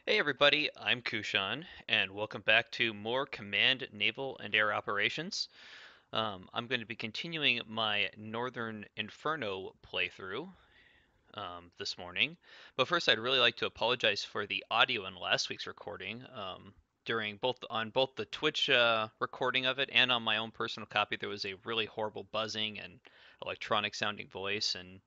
Hey everybody, I'm Kushan, and welcome back to more Command Naval and Air Operations. I'm going to be continuing my Northern Inferno playthrough this morning, but first I'd really like to apologize for the audio in last week's recording. During both the Twitch recording of it and on my own personal copy, there was a really horrible buzzing and electronic sounding voice, and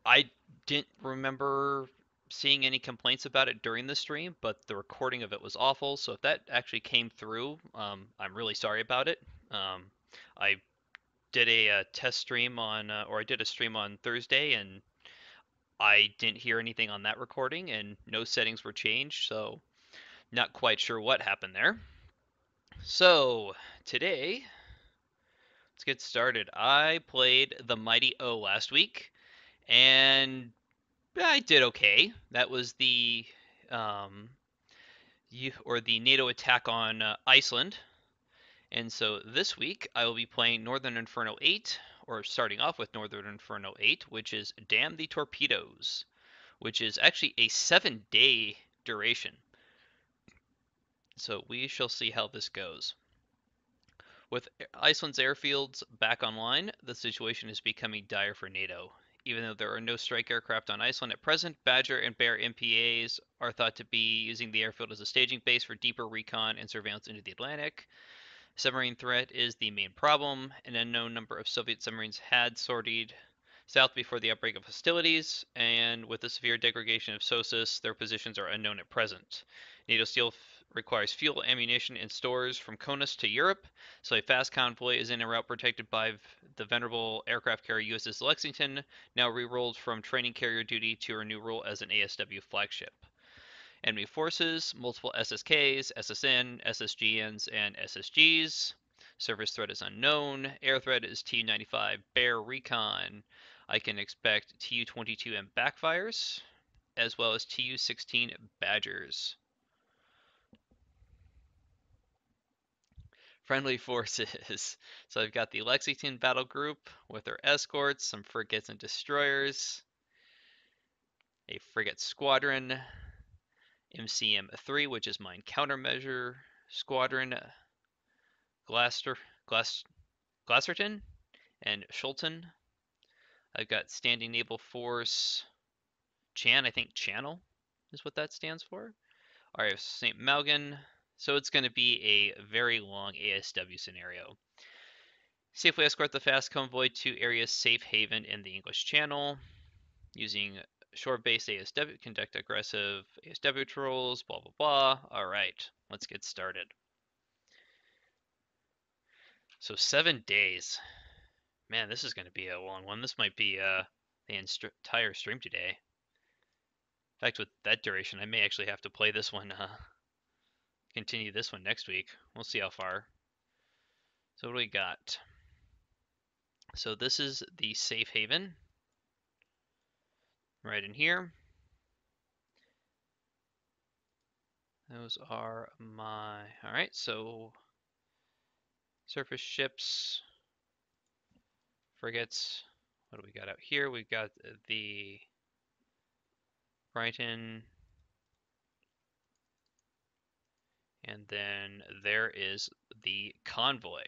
I didn't remember seeing any complaints about it during the stream, but the recording of it was awful. So if that actually came through, I'm really sorry about it. I did a test stream or I did a stream on Thursday, and I didn't hear anything on that recording, and no settings were changed. So not quite sure what happened there. So today, let's get started. I played the Mighty O last week, and I did okay. That was um, the NATO attack on Iceland. And so this week I will be playing Northern Inferno 8, or starting off with Northern Inferno 8, which is Damn the Torpedoes, which is actually a 7-day duration. So we shall see how this goes. With Iceland's airfields back online, the situation is becoming dire for NATO. Even though there are no strike aircraft on Iceland at present, Badger and Bear MPAs are thought to be using the airfield as a staging base for deeper recon and surveillance into the Atlantic. Submarine threat is the main problem. An unknown number of Soviet submarines had sortied south before the outbreak of hostilities, and with the severe degradation of SOSUS, their positions are unknown at present. NATO steel requires fuel, ammunition, and stores from Konus to Europe, so a fast convoy is en route protected by the venerable aircraft carrier USS Lexington, now re-rolled from training carrier duty to her new role as an ASW flagship. Enemy forces, multiple SSKs, SSN, SSGNs, and SSGs. Surface threat is unknown. Air threat is Tu-95 Bear Recon. I can expect Tu-22M backfires, as well as Tu-16 Badgers. Friendly forces. So I've got the Lexington battle group with their escorts, some frigates and destroyers, a frigate squadron, MCM-3, which is mine countermeasure squadron, Glaster, Glas, Glasserton and Schulten. I've got Standing Naval Force Chan, I think Channel is what that stands for. RAF St. Malgan. So it's going to be a very long ASW scenario. Safely escort the fast convoy to area safe haven in the English Channel. Using shore-based ASW, conduct aggressive ASW patrols, blah, blah, blah. All right, let's get started. So 7 days. Man, this is going to be a long one. This might be the entire stream today. In fact, with that duration, I may actually have to play this one, continue this one next week. We'll see how far. So what do we got? So this is the safe haven, right in here. Those are my, all right, so surface ships, frigates. What do we got out here? We've got the Brighton, and then there is the convoy.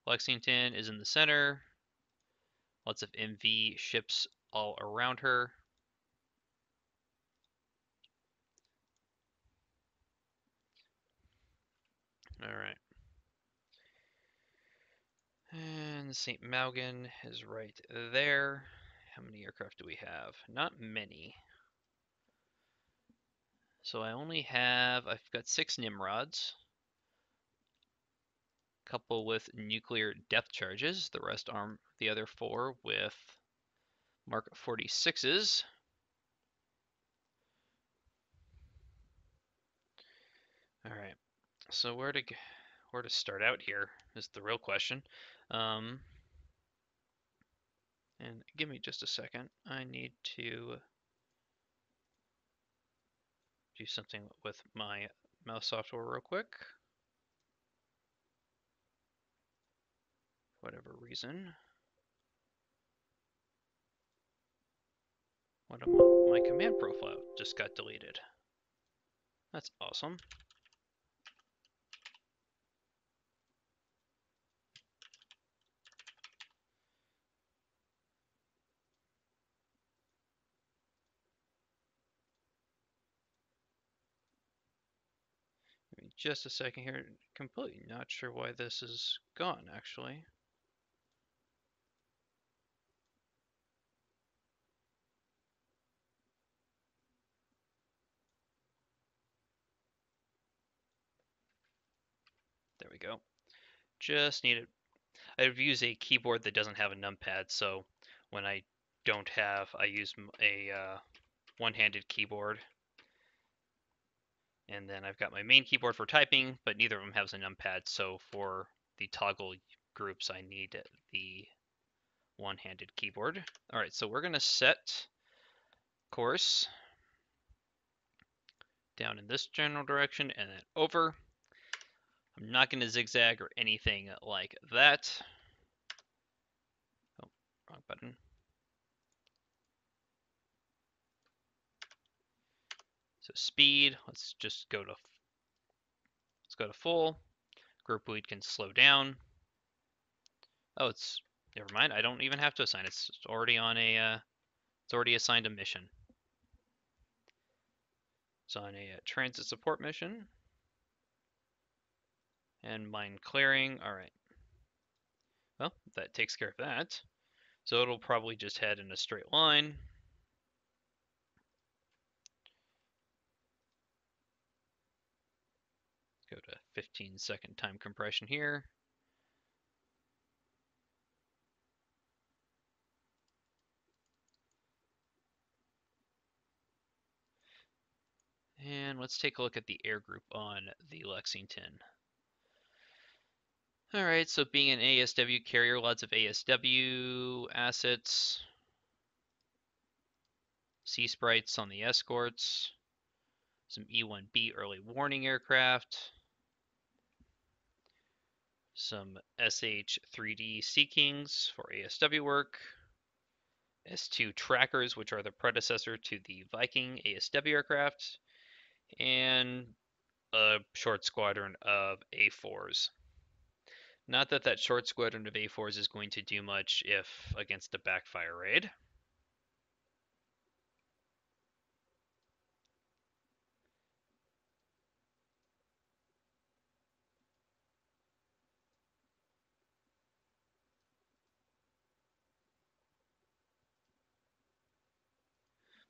Lexington is in the center. Lots of MV ships all around her. All right. And St. Maugan is right there. How many aircraft do we have? Not many. So I've got 6 Nimrods, a couple with nuclear depth charges, the other 4 with Mark 46s. All right. So where to start out here is the real question. Um, and give me just a second. I need to do something with my mouse software real quick. Whatever reason. What am my command profile just got deleted. That's awesome. Just a second here. Completely not sure why this is gone, actually. There we go. Just need it. I've used a keyboard that doesn't have a numpad, so when I don't have, I use a one-handed keyboard. And then I've got my main keyboard for typing, but neither of them has a numpad, so for the toggle groups, I need the one-handed keyboard. All right, so we're going to set course down in this general direction and then over. I'm not going to zigzag or anything like that. Oh, wrong button. So speed, let's go to full. Group lead can slow down. Oh, it's never mind. I don't even have to assign. It's already on a it's already assigned a mission. It's on a transit support mission. And mine clearing. All right. Well, that takes care of that. So it'll probably just head in a straight line. Go to 15-second time compression here. And let's take a look at the air group on the Lexington. All right, so being an ASW carrier, lots of ASW assets. Sea sprites on the escorts. Some E-1B early warning aircraft. Some SH-3D Sea Kings for ASW work. S2 trackers, which are the predecessor to the Viking ASW aircraft. And a short squadron of A4s. Not that that short squadron of A4s is going to do much if against a backfire raid.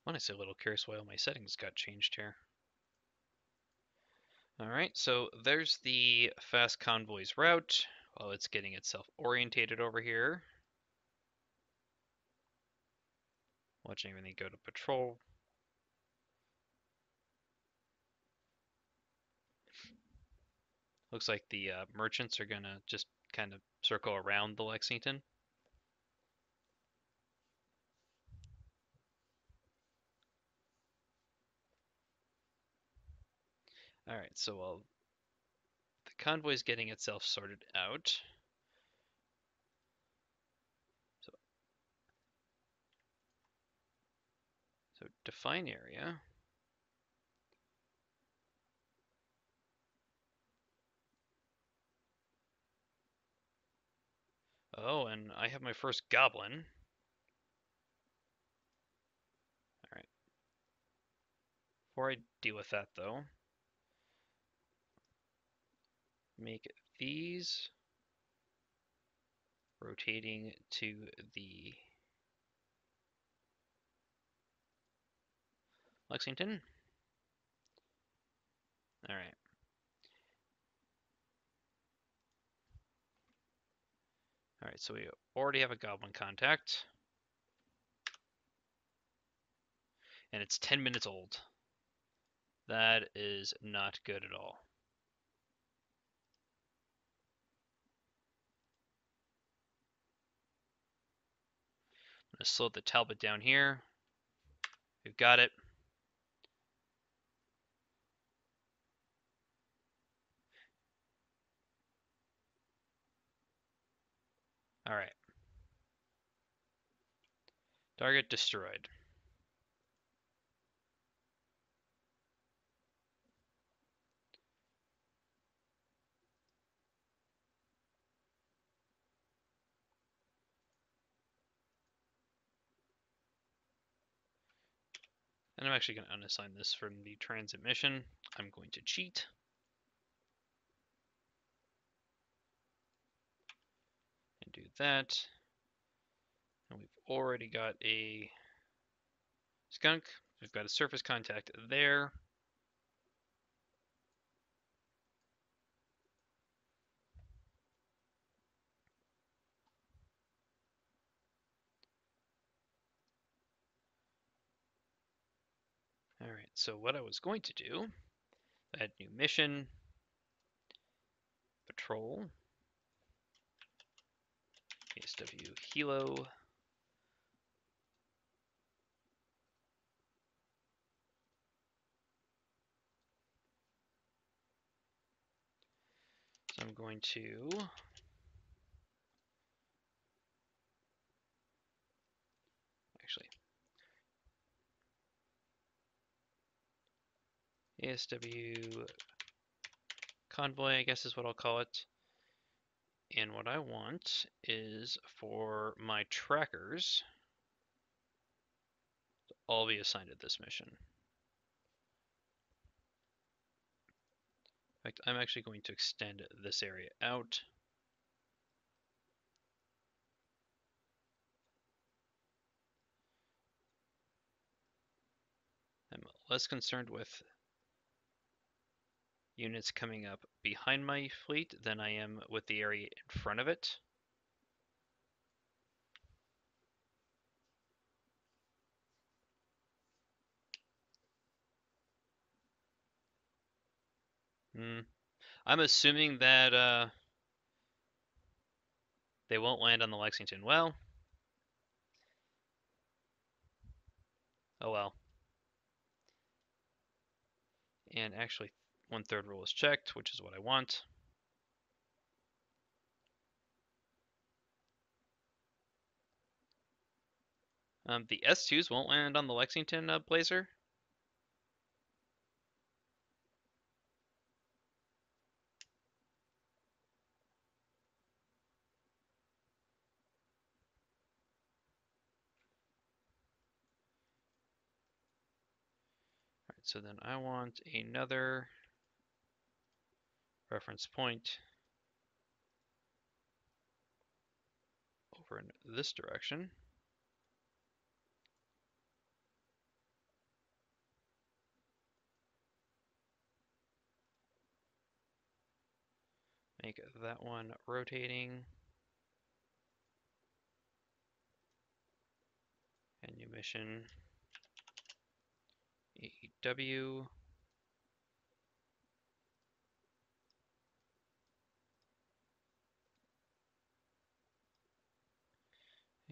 I'm honestly a little curious why all my settings got changed here. Alright, so there's the fast convoy's route while it's getting itself orientated over here. Watching everything go to patrol. Looks like the merchants are gonna just kind of circle around the Lexington. Alright, so while the convoy's getting itself sorted out, so define area. Oh, and I have my first goblin. Alright. Before I deal with that though, make these rotating to the Lexington. Alright. Alright, so we already have a goblin contact. And it's 10 minutes old. That is not good at all. I'm going to slow the Talbot down here. We've got it. Alright. Target destroyed. And I'm actually going to unassign this from the transit mission. I'm going to cheat. And do that. And we've already got a skunk. We've got a surface contact there. All right, so what I was going to do, add new mission, patrol, ASW Hilo. So I'm going to actually ASW convoy, I guess is what I'll call it. And what I want is for my trackers to all be assigned to this mission. In fact, I'm actually going to extend this area out. I'm less concerned with units coming up behind my fleet than I am with the area in front of it. I'm assuming that they won't land on the Lexington. Well, oh well. And actually, 1/3 rule is checked, which is what I want. The S2s won't land on the Lexington Blazer. All right, so then I want another reference point over in this direction. Make that one rotating. And new mission AEW.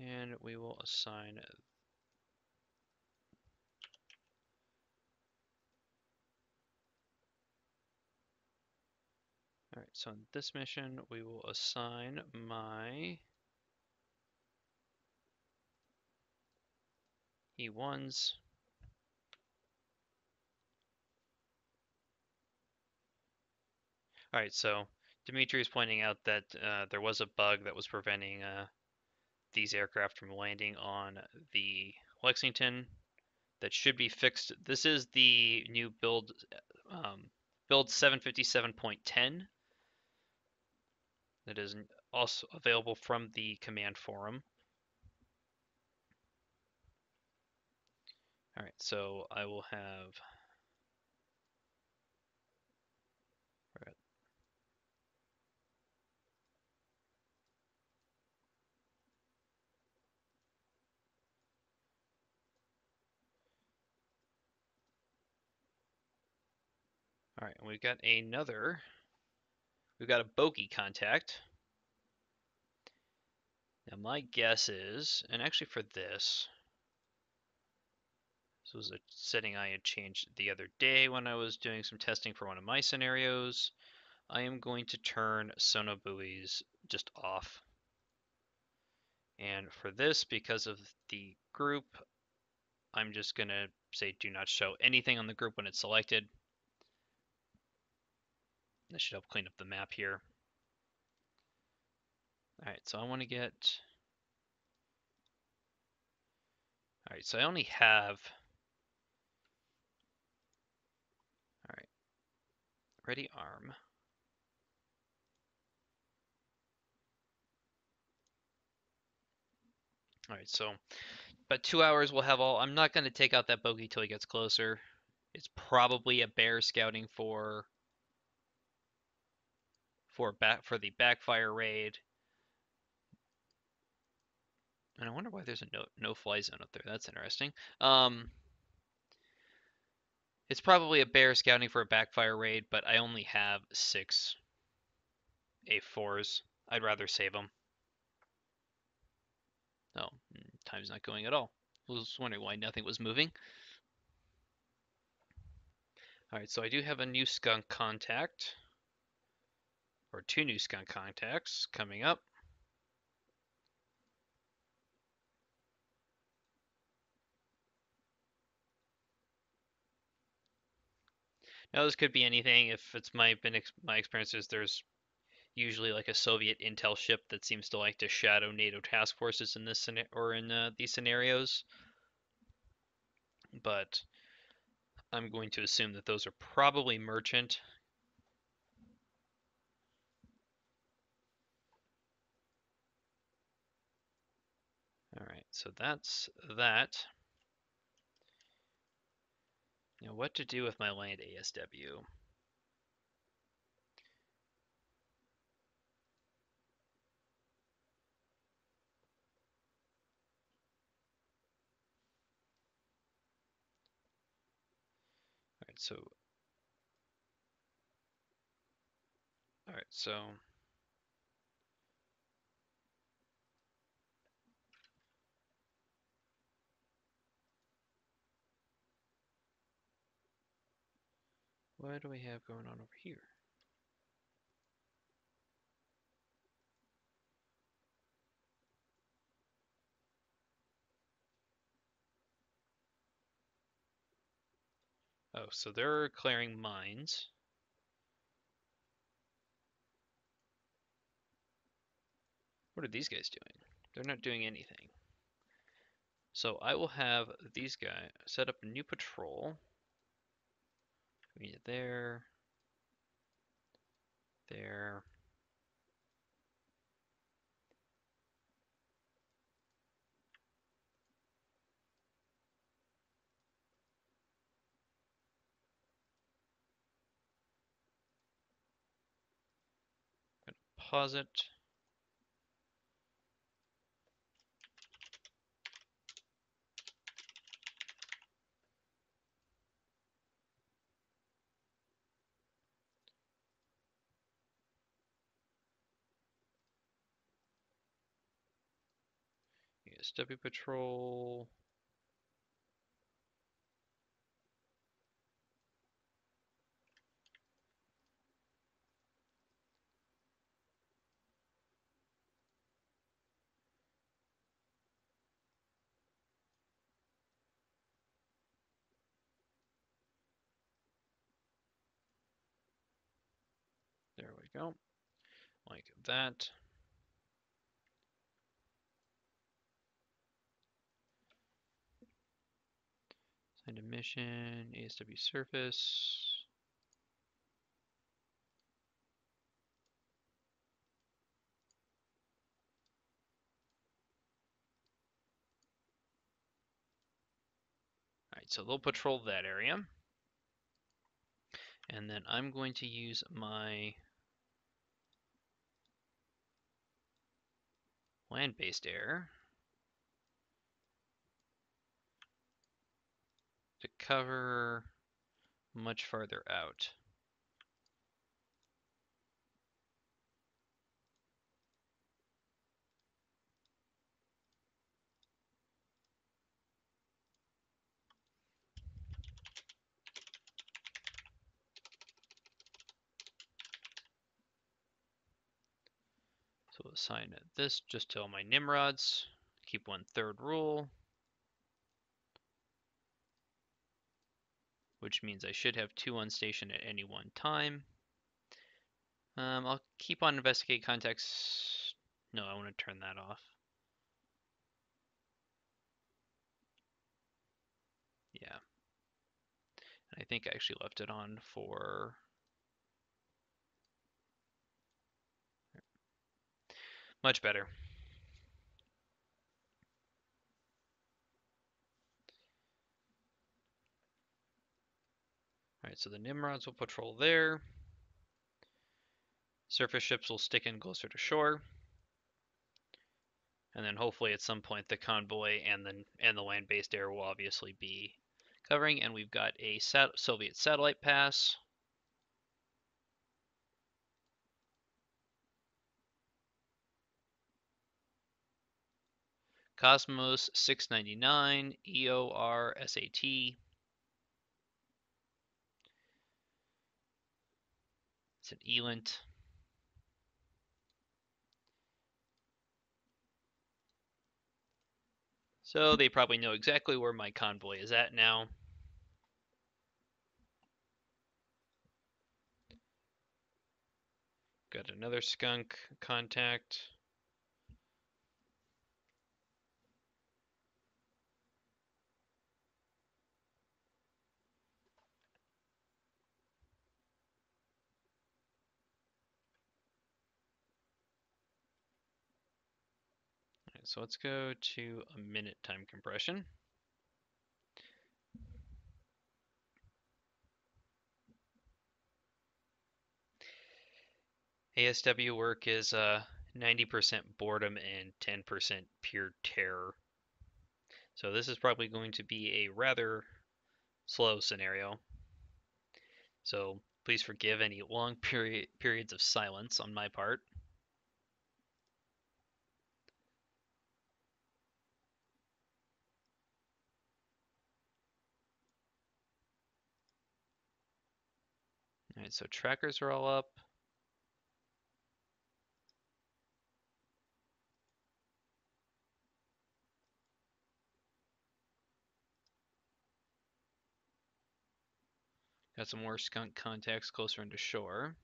And we will assign. All right, so in this mission, we will assign my E1s. All right, so Dimitri is pointing out that there was a bug that was preventing these aircraft from landing on the Lexington. That should be fixed. This is the new build 757.10 that is also available from the command forum. All right, so I will have. All right, and we've got another. We've got a bogey contact. Now my guess is, and actually for this was a setting I had changed the other day when I was doing some testing for one of my scenarios. I am going to turn sonobuoys just off. And for this, because of the group, I'm just going to say do not show anything on the group when it's selected. This should help clean up the map here. All right, so I want to get. All right, so I only have Ready arm. All right, so about 2 hours we'll have all. I'm not going to take out that bogey till he gets closer. It's probably a bear scouting for the backfire raid. And I wonder why there's a no fly zone up there. That's interesting. It's probably a bear scouting for a backfire raid, but I only have 6 A4s. I'd rather save them. Oh, time's not going at all. I was wondering why nothing was moving. Alright, so I do have a new skunk contact. Or 2 new skunk contacts coming up. Now this could be anything. If it's my experiences, there's usually like a Soviet intel ship that seems to like to shadow NATO task forces in this or in these scenarios. But I'm going to assume that those are probably merchant. Alright, so that's that. Now what to do with my land ASW? Alright, so what do we have going on over here? Oh, so they're clearing mines. What are these guys doing? They're not doing anything. So I will have these guys set up a new patrol. We need it there, there. Pause it. ESW patrol. There we go. Like that. Send a mission, ASW surface. Alright, so they'll patrol that area. And then I'm going to use my land-based air to cover much farther out. So we'll assign this just to all my Nimrods. Keep 1/3 rule, which means I should have 2 on station at any one time. I'll keep on investigate contacts. No, I want to turn that off. Yeah. And I think I actually left it on for Much better. Alright, so the Nimrods will patrol there. Surface ships will stick in closer to shore. And then hopefully at some point the convoy and the land-based air will obviously be covering. And we've got a Soviet satellite pass. Cosmos 699 EOR SAT. It's an ELINT. So they probably know exactly where my convoy is at now. Got another skunk contact. Alright, so let's go to a minute time compression. ASW work is 90% boredom and 10% pure terror. So this is probably going to be a rather slow scenario. So please forgive any long periods of silence on my part. Alright, so trackers are all up. Got some more skunk contacts closer into shore.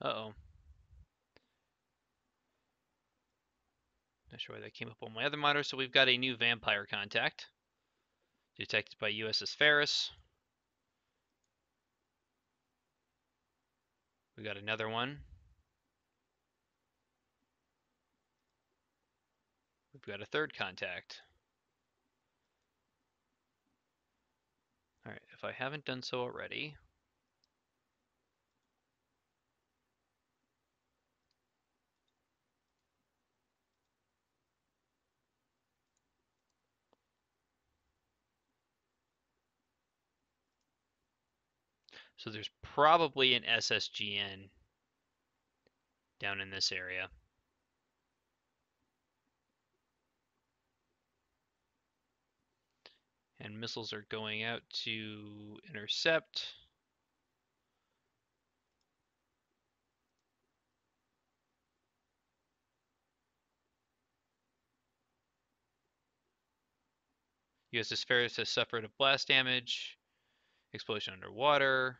Uh-oh. Not sure why that came up on my other monitor. So we've got a new vampire contact. Detected by USS Ferris. We got another one. We've got a third contact. Alright, if I haven't done so already. So there's probably an SSGN down in this area. And missiles are going out to intercept. USS Ferris has suffered a blast damage. Explosion underwater.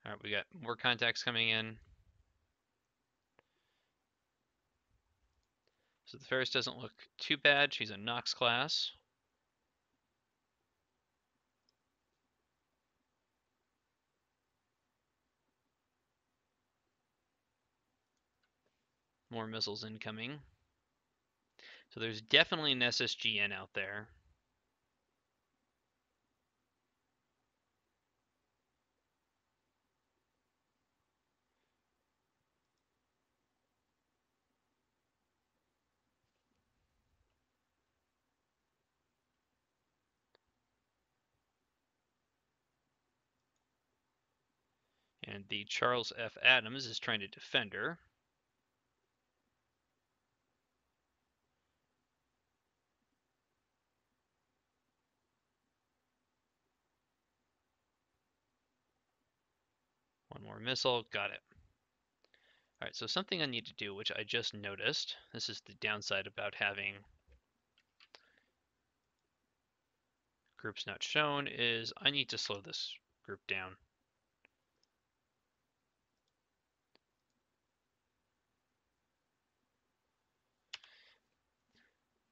Alright, we got more contacts coming in. So the Ferris doesn't look too bad. She's a Nox class. More missiles incoming. So there's definitely an SSGN out there. And the Charles F. Adams is trying to defend her. more missile. Got it. Alright, so something I need to do, which I just noticed, this is the downside about having groups not shown, is I need to slow this group down.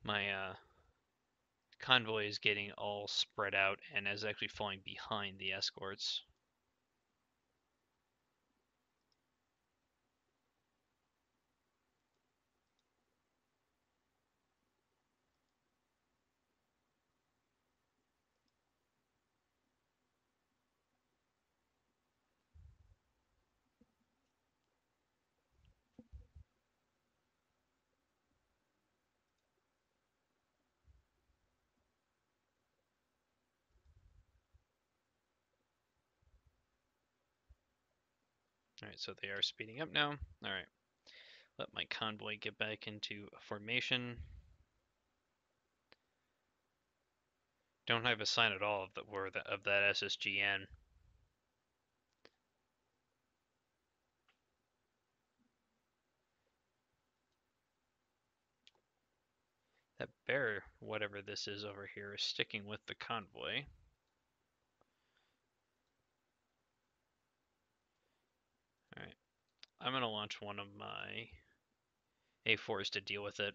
My convoy is getting all spread out and is actually falling behind the escorts. Alright, so they are speeding up now. Alright, let my convoy get back into formation. Don't have a sign at all of that SSGN. That bear, whatever this is over here, is sticking with the convoy. Alright, I'm going to launch one of my A4s to deal with it.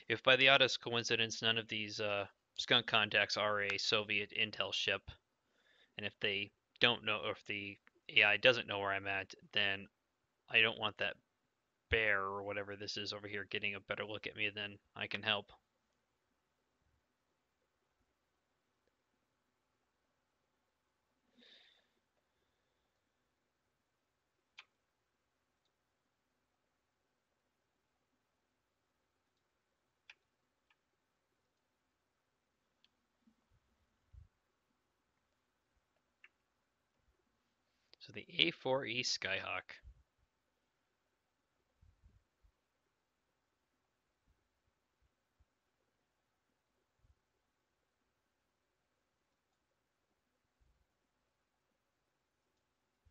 If by the oddest coincidence none of these skunk contacts are a Soviet intel ship, and if they don't know, or if the AI doesn't know where I'm at, then I don't want that bear or whatever this is over here getting a better look at me than I can help. So the A4E Skyhawk.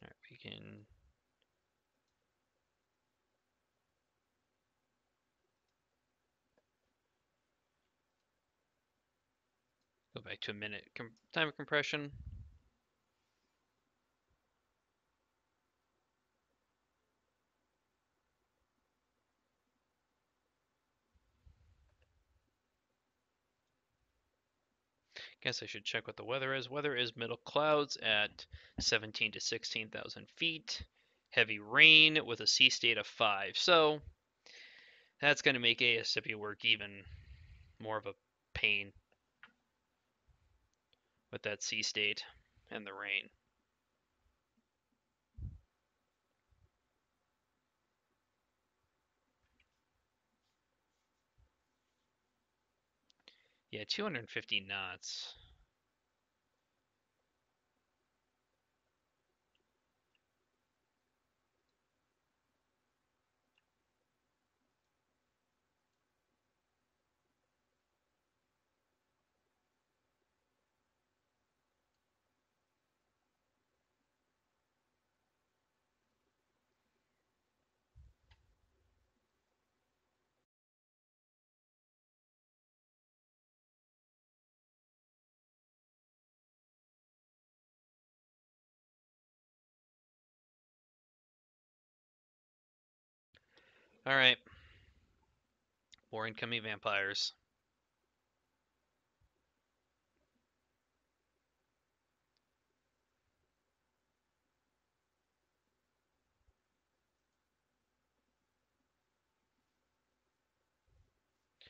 Alright, we can go back to a minute time of compression. Guess I should check what the weather is. Weather is middle clouds at 17 to 16,000 feet. Heavy rain with a sea state of 5. So that's going to make ASW work even more of a pain with that sea state and the rain. Yeah, 250 knots. All right, more incoming vampires.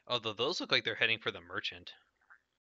Although those look like they're heading for the merchant.